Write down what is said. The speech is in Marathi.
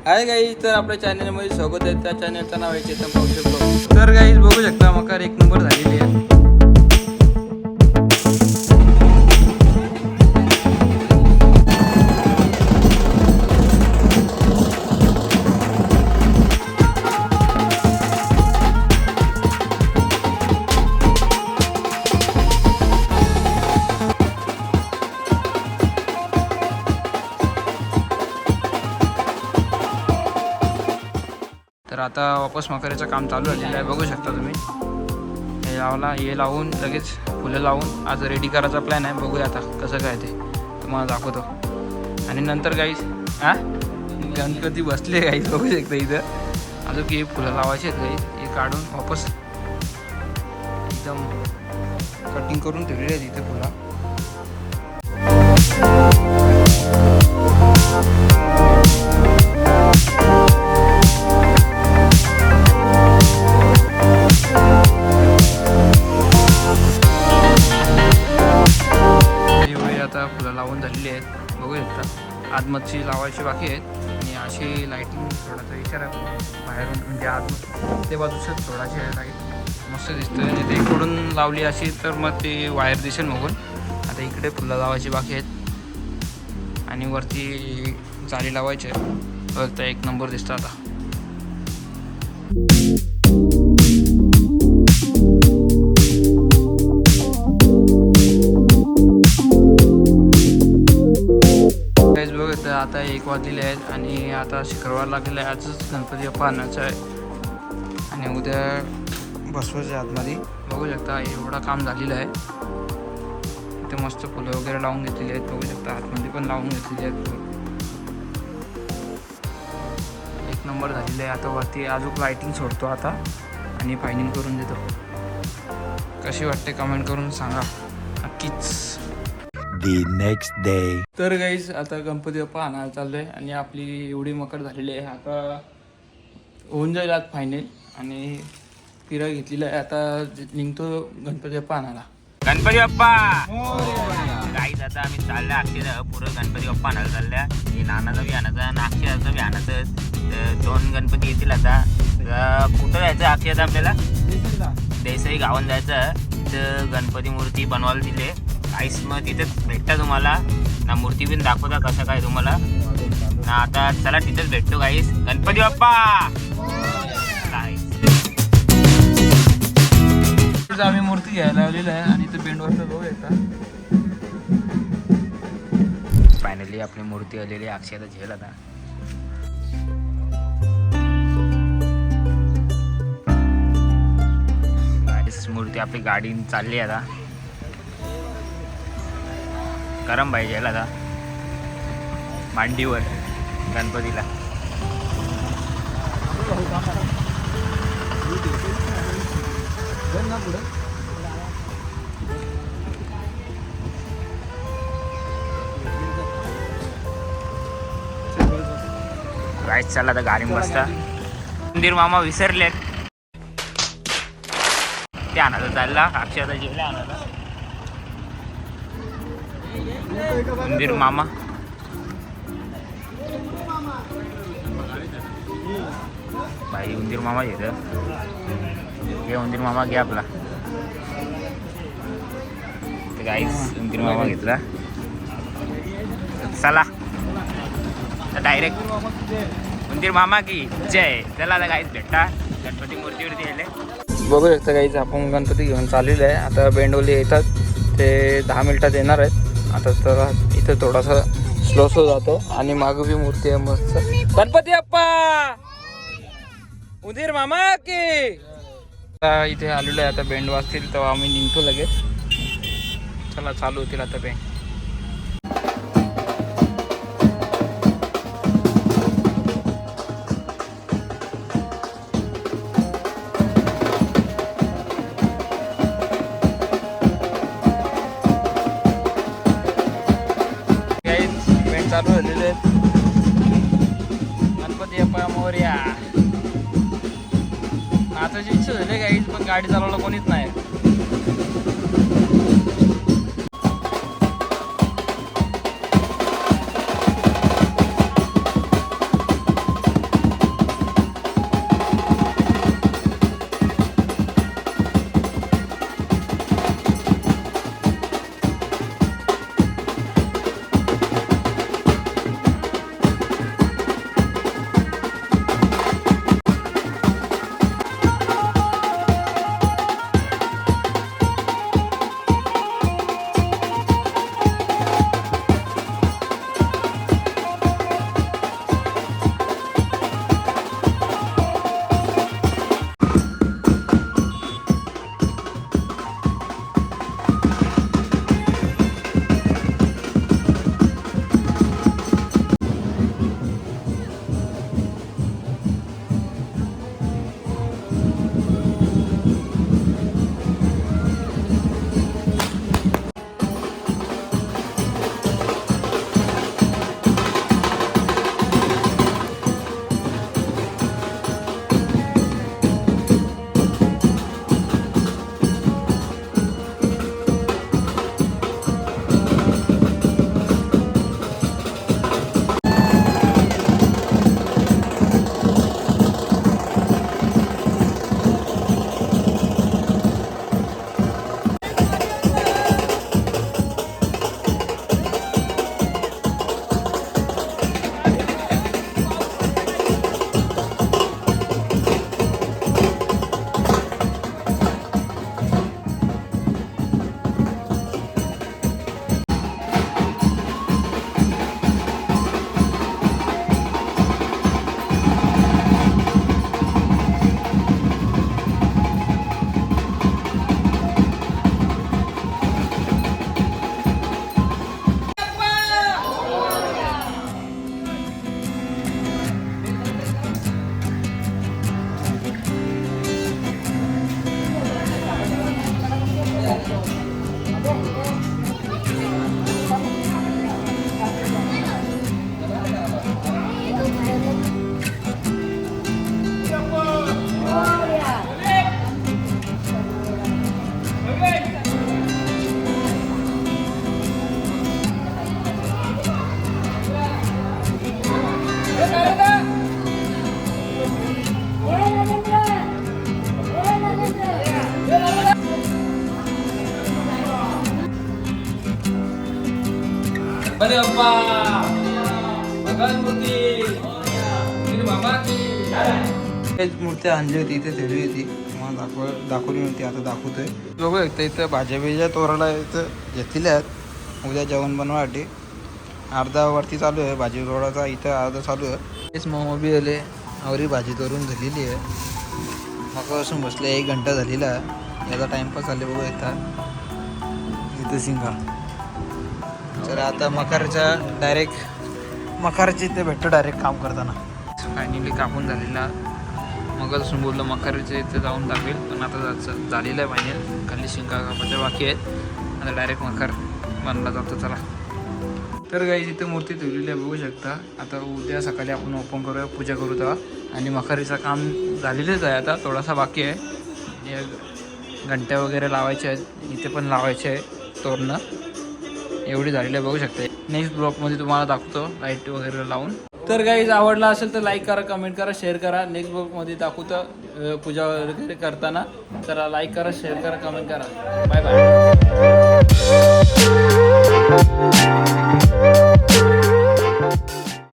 हाय गाईज, तर आपल्या चॅनलमध्ये स्वागत आहे. त्या चॅनलचं नाव आहे चेतन पावशे ब्लॉग. तर गाईज बघू शकता मकार एक नंबर झालेली आहे. तर आता वापस मकराचं काम चालू झालेलं आहे, बघू शकता तुम्ही. हे लावून लगेच फुलं लावून आज रेडी करायचा प्लॅन आहे. बघूया आता कसं काय ते तुम्हाला दाखवतो. आणि नंतर गाईज गणपती बसले गाईज, बघू शकता इथं अजून की फुलं लावायचे आहेत गाईज. हे काढून वापस एकदम कटिंग करून ठेवलेली आहेत इथे फुलं. फुलं लावून झालेली आहेत, बघू शकता. आतमधची लावायची बाकी आहेत आणि अशी लाईटिंग थोडासा विचार आहे बाहेरून, म्हणजे आत ते बाजूच्याच थोडाशी आहे लाईट मस्त दिसतोय. आणि ते इकडून लावली अशी तर मग ते वायर दिसेल बघून. आता इकडे फुलं लावायची बाकी आहेत आणि वरती जाळी लावायची आहे. तर एक नंबर दिसतं आता. आता 1 वाजलेले आहेत आणि आता शुक्रवार लागलेला आहे. आजच गणपती बाप्पा आणायचा आहे आणि उद्या बसवायचं आतमध्ये. बघू शकता एवढा काम झालेलं आहे. इथे मस्त फुलं वगैरे लावून घेतलेली आहेत, बघू शकता. आतमध्ये पण लावून घेतलेली आहेत. एक नंबर झालेलं आहे. आता वरती अजून लाईटिंग सोडतो आता आणि फायनल करून देतो. कशी वाटते कमेंट करून सांगा नक्कीच. The next day. तर गाईज आता गणपती बाप्पा आणायला चाललो आहे आणि आपली एवढी मकर झालेली आहे. आता होऊन जाईल आज फायनल आणि फिरा घेतलेला आहे. आता निघतो गणपती बाप्पा आणायला. गणपती बाप्पा गाईज आता आम्ही चाललो अक्षर पुरं गणपती बाप्पा आणायला चालल्या. हे नानाचा बी आणायचा आणि अक्षराचा बी आणायचं. तर 2 गणपती येतील आता. कुठं जायचं अक्षर आपल्याला? देसाई गावात जायचं. तिथं गणपती मूर्ती बनवायला दिले आईस. मग तिथेच भेटता तुम्हाला ना, मूर्ती पण दाखवता कसं काय तुम्हाला ना. आता चला तिथेच भेटतो गाईस. गणपती बाप्पा. आम्ही मूर्ती घ्यायला लावलेलं आहे आणि इथं बेंडवरचा बघू येतात. फायनली आपली मूर्ती आलेली अक्षयला झेल आता. मूर्ती आपली गाडी चालली आता. गरम पाहिजे आता मांडीवर गणपतीला. गाईच चालला आता गाडी मस्त. मंदिर मामा विसरलेत ते आणायला चालला. अक्षयला जेवला आणायला मंदिर मामा. भाई उंदीर मामा घेत. हे उंदीर मामा घ्या आपला. गाईस उंदीर मामा घेतला. चला डायरेक्ट उंदीर मामा की जय. चला आता गाईस भेटता गणपती मूर्तीवरती यायले. बघू शकता गाईज आपण गणपती घेऊन चाललेलं आहे. आता बेंडोली येतात, ते 10 मिनिटात येणार आहेत. आता तर इथं थोडासा स्लो जातो आणि मागं बी मूर्ती आहे मस्त. गणपती बाप्पा उदीर मामा की. आता इथे आलेलो आहे. आता बेंड वाजतील तेव्हा आम्ही निघतो लगेच. चला चालू होतील आता बेंड. चालू झालेले आहेत. गणपती बाप्पा मोरया. नाचायची इच्छा झाली गाईज, पण गाडी चालवायला कोणीच नाही. गणपती बाप्पा भगवान मूर्ती बाबाची मूर्ती आणली होती इथे ठेवली होती मला दाखवली नव्हती आता दाखवतोय बघू शकता इथं भाज्या बिज्या तोराला इथं घेतलेल्या आहेत उद्या जेवण बनवासाठी अर्धा वरती चालू आहे भाजी तोडाचा इथं अर्धा चालू आहे तेच मोमो बी आले आवरी भाजी तोडून झालेली आहे मकापासून बसले 1 घंटा झालेला आहे याचा टाइमपास झाले बघू येतात इथं शिंगा तर आता मकारच्या डायरेक्ट मकारच्या इथे भेटतो डायरेक्ट काम करताना फायनली कापून झालेला मगापासून बोललो मकारच्या इथे जाऊन दाखवेल पण आता झालेलं आहे फायनल खाली शिंगा कापाच्या बाकी आहेत आता डायरेक्ट मकार बनला जातो चला तर गाईज इथे मूर्ती ठेवलेली आहे बघू शकता आता उद्या सकाळी आपण ओपन करूया पूजा करू तेव्हा आणि मखारीचं काम झालेलंच आहे आता थोडासा बाकी आहे घंट्या वगैरे लावायचे आहेत इथे पण लावायचे आहे तोरणं एवढी झालेली आहे बघू शकता नेक्स्ट ब्लॉगमध्ये तुम्हाला दाखवतो लाईट वगैरे लावून तर गाईज आवडला असेल तर लाईक करा कमेंट करा शेअर करा नेक्स्ट ब्लॉगमध्ये दाखवतो पूजा वगैरे करताना तर लाईक करा शेअर करा कमेंट करा बाय बाय